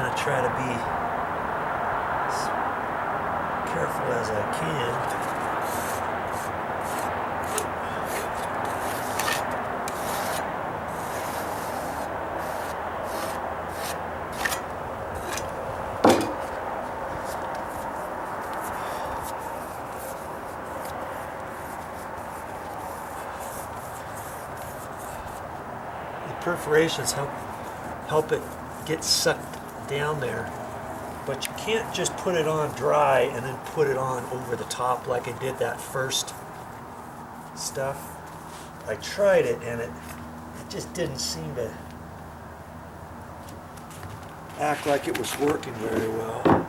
want to try to be as careful as I can. Perforations help it get sucked down there, but you can't just put it on dry and then put it on over the top like I did that first stuff. I tried it and it just didn't seem to act like it was working very well.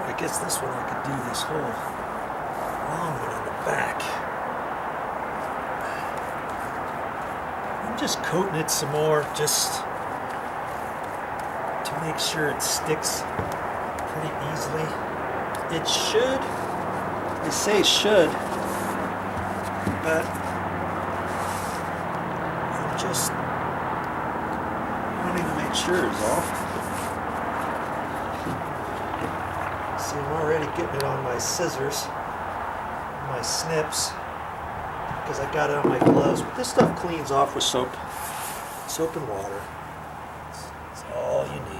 I guess this one I could do this whole long one on the back. I'm just coating it some more just to make sure it sticks pretty easily. It should, they say it should, but I'm just wanting to make sure is all. See, I'm already getting it on my scissors, my snips, because I got it on my gloves. But this stuff cleans off with soap and water. It's all you need.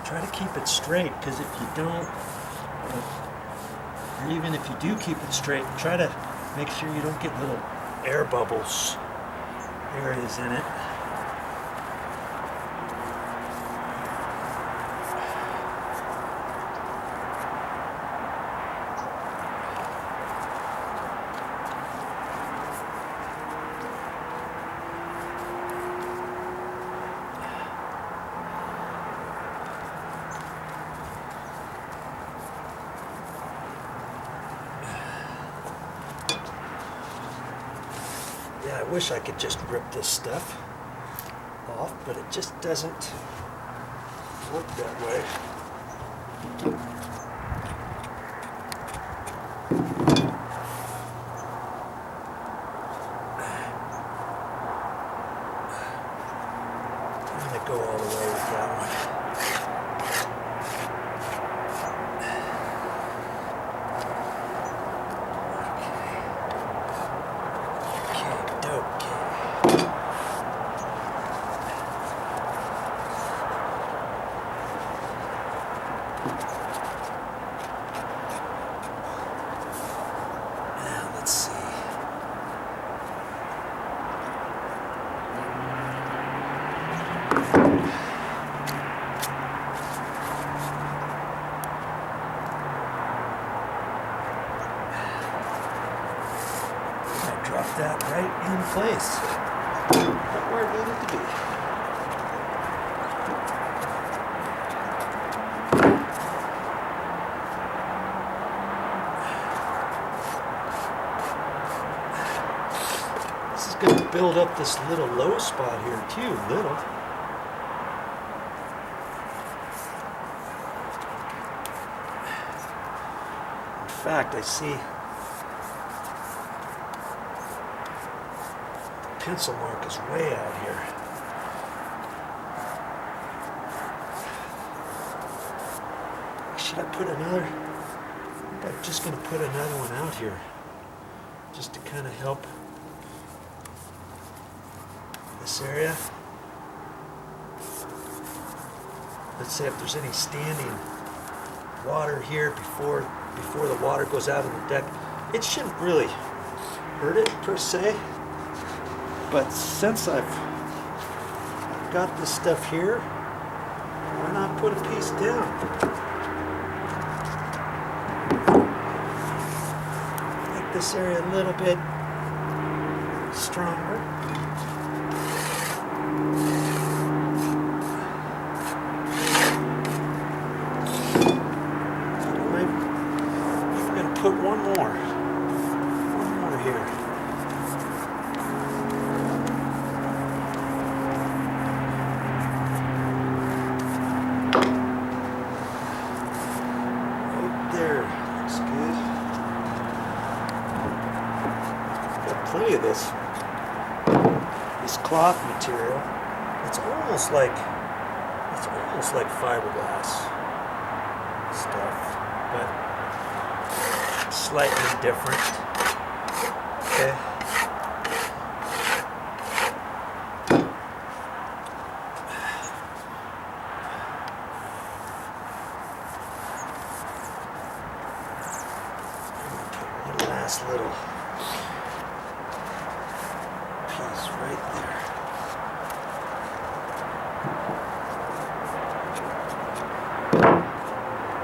Try to keep it straight, because if you don't, or even if you do keep it straight, try to make sure you don't get little air bubbles areas in it. Yeah, I wish I could just rip this stuff off, but it just doesn't work that way. I'm going to go all the way with that one. Drop that right in place, right where it needed to be. This is going to build up this little low spot here too, little. In fact, I see pencil mark is way out here. Should I put another? I think I'm just going to put another one out here, just to kind of help this area. let's say if there's any standing water here before the water goes out on the deck, it shouldn't really hurt it per se. But since I've got this stuff here, why not put a piece down? Make this area a little bit stronger. I'm going to put one more here. Right there, looks good. Got plenty of this cloth material. It's almost like fiberglass stuff, but slightly different. Okay. Put a last little piece right there.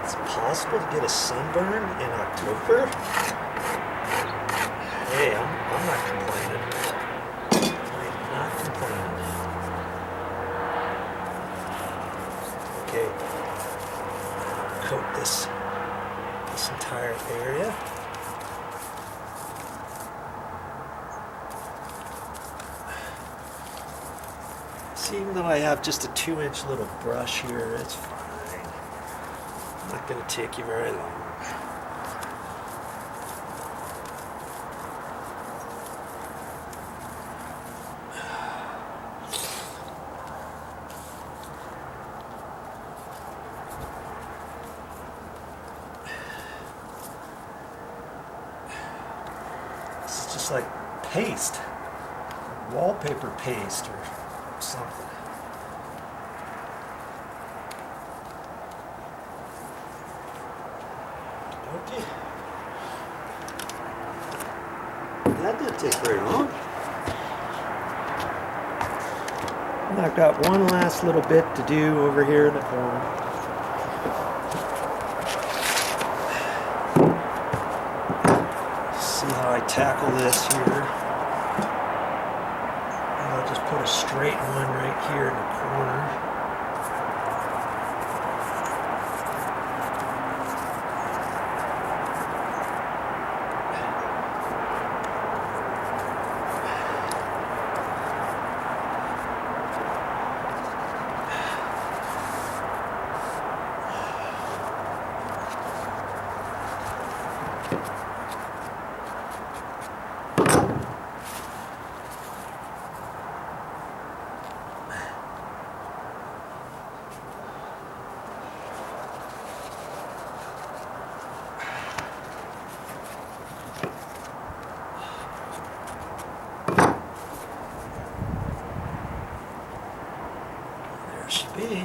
It's possible to get a sunburn in October. Hey, I'm not complaining. I'm not complaining. Okay. Coat this entire area. See, even though I have just a 2-inch little brush here, it's fine. Not going to take you very long. This is just like paste, wallpaper paste or something. Okay. That didn't take very long. And I've got one last little bit to do over here in the corner. See how I tackle this here. And I'll just put a straight one right here in the corner. Should be.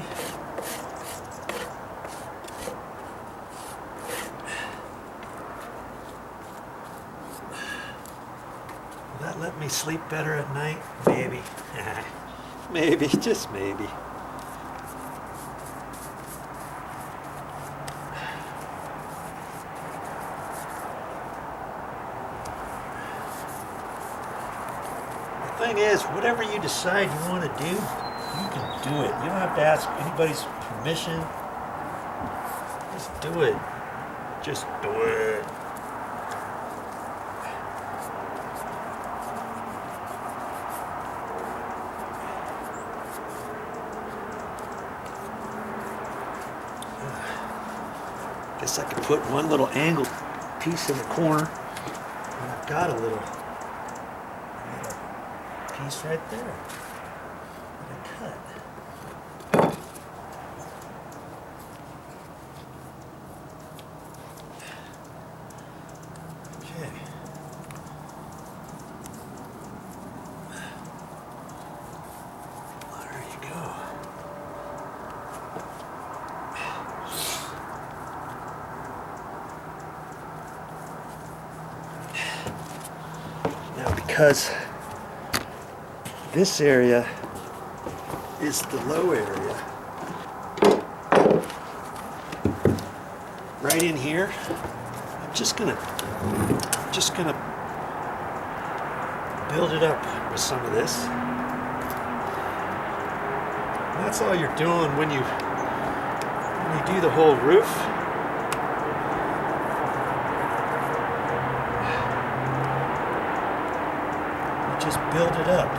Will that let me sleep better at night? Maybe. Maybe, just maybe. The thing is, whatever you decide you want to do, you can do it. You don't have to ask anybody's permission. Just do it. Just do it. Guess I could put one little angled piece in the corner. And I've got a little piece right there. Cut. Okay. There you go. because this area is the low area. Right in here, I'm just gonna build it up with some of this. And that's all you're doing when you do the whole roof. You just build it up.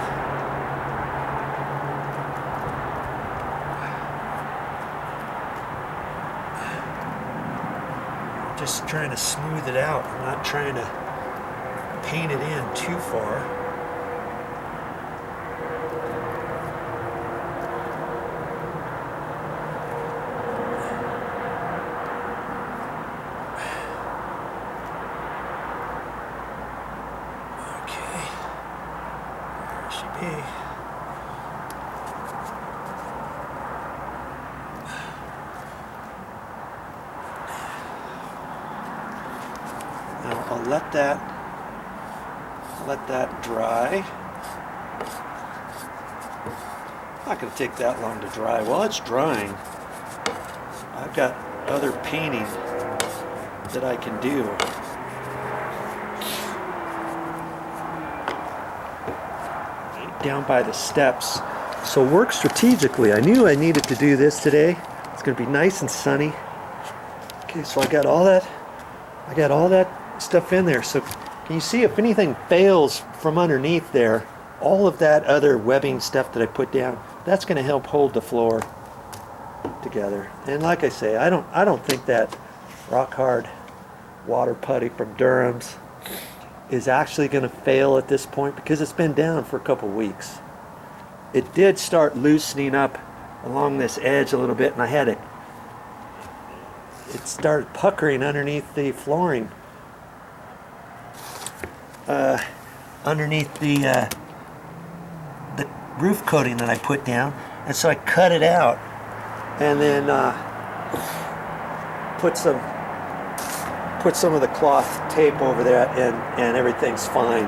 Just trying to smooth it out. I'm not trying to paint it in too far. Okay, there she be. Now I'll let that dry. Not going to take that long to dry. While it's drying, I've got other painting that I can do. Down by the steps. So work strategically. I knew I needed to do this today. It's going to be nice and sunny. Okay, so I got all that stuff in there. So can you see if anything fails from underneath there, all of that other webbing stuff that I put down, that's going to help hold the floor together. And like I say, I don't think that rock hard water putty from Durham's is actually going to fail at this point because it's been down for a couple weeks. It did start loosening up along this edge a little bit, and it started puckering underneath the flooring, underneath the roof coating that I put down, and so I cut it out and then put some of the cloth tape over there, and everything's fine.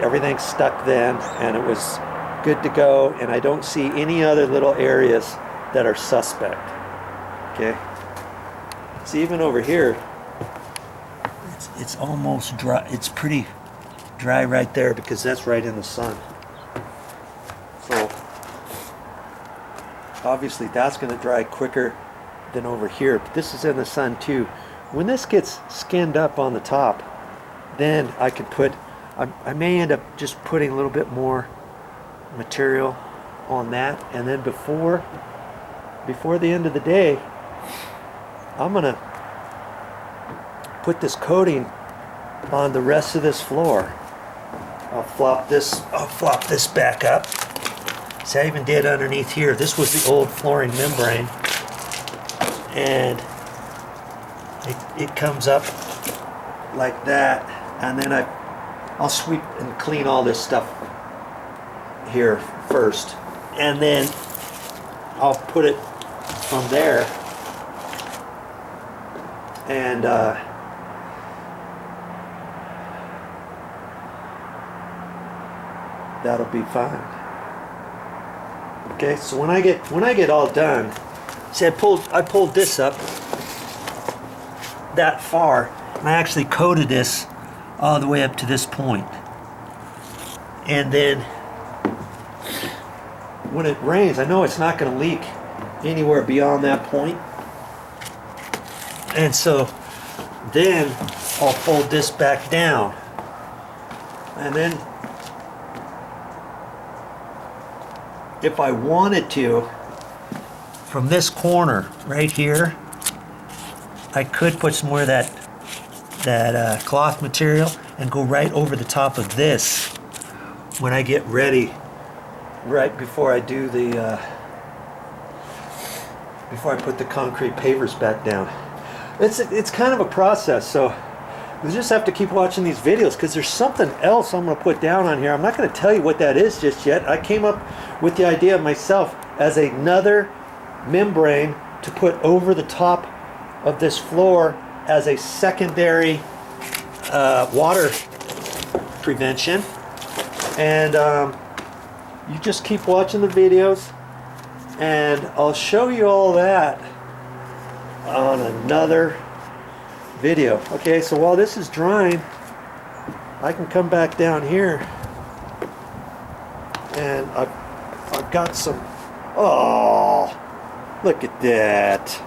Everything's stuck then, and it was good to go, and I don't see any other little areas that are suspect. Okay, so even over here, it's almost dry. It's pretty dry right there because that's right in the sun. So obviously that's going to dry quicker than over here, but this is in the sun too. When this gets skinned up on the top, then I could I may end up just putting a little bit more material on that, and then before the end of the day, I'm gonna put this coating on the rest of this floor. I'll flop this back up. See, I even did underneath here. This was the old flooring membrane, and it comes up like that, and then I'll sweep and clean all this stuff here first, and then I'll put it from there, and that'll be fine. Okay, so when I get all done, see, I pulled this up that far, and I actually coated this all the way up to this point. And then when it rains, I know it's not going to leak anywhere beyond that point. And so then I'll fold this back down, and then if I wanted to, from this corner right here, I could put some more of that cloth material and go right over the top of this when I get ready, right before I do before I put the concrete pavers back down. It's kind of a process, so you just have to keep watching these videos, because there's something else I'm going to put down on here. I'm not going to tell you what that is just yet. I came up with the idea myself as another membrane to put over the top of this floor as a secondary water prevention. And you just keep watching the videos, and I'll show you all that on another video. Okay, so while this is drying, I can come back down here, and I've got some, oh, look at that.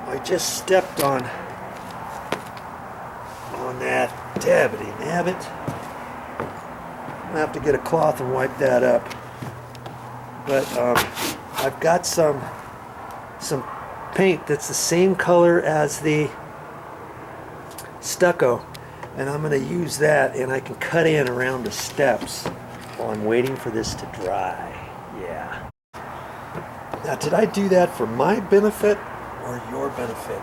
I just stepped on that dabbity nabbit. I'm gonna have to get a cloth and wipe that up. But I've got some paint that's the same color as the stucco, and I'm going to use that, and I can cut in around the steps while I'm waiting for this to dry. Yeah. Now, did I do that for my benefit or your benefit?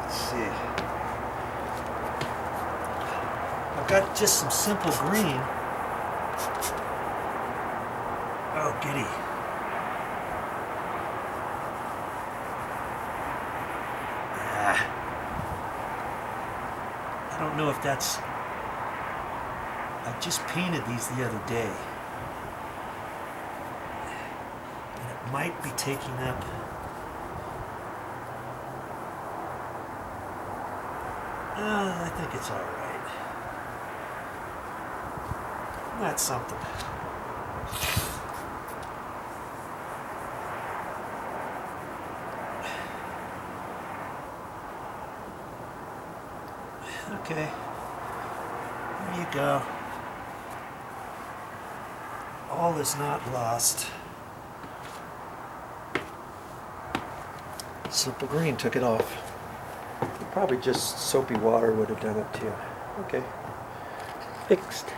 Let's see. I've got just some simple green. Oh, giddy. I don't know if that's... I just painted these the other day. And it might be taking up... I think it's all right. That's something. Okay, there you go. All is not lost. Simple green took it off. Probably just soapy water would have done it too. Okay, fixed.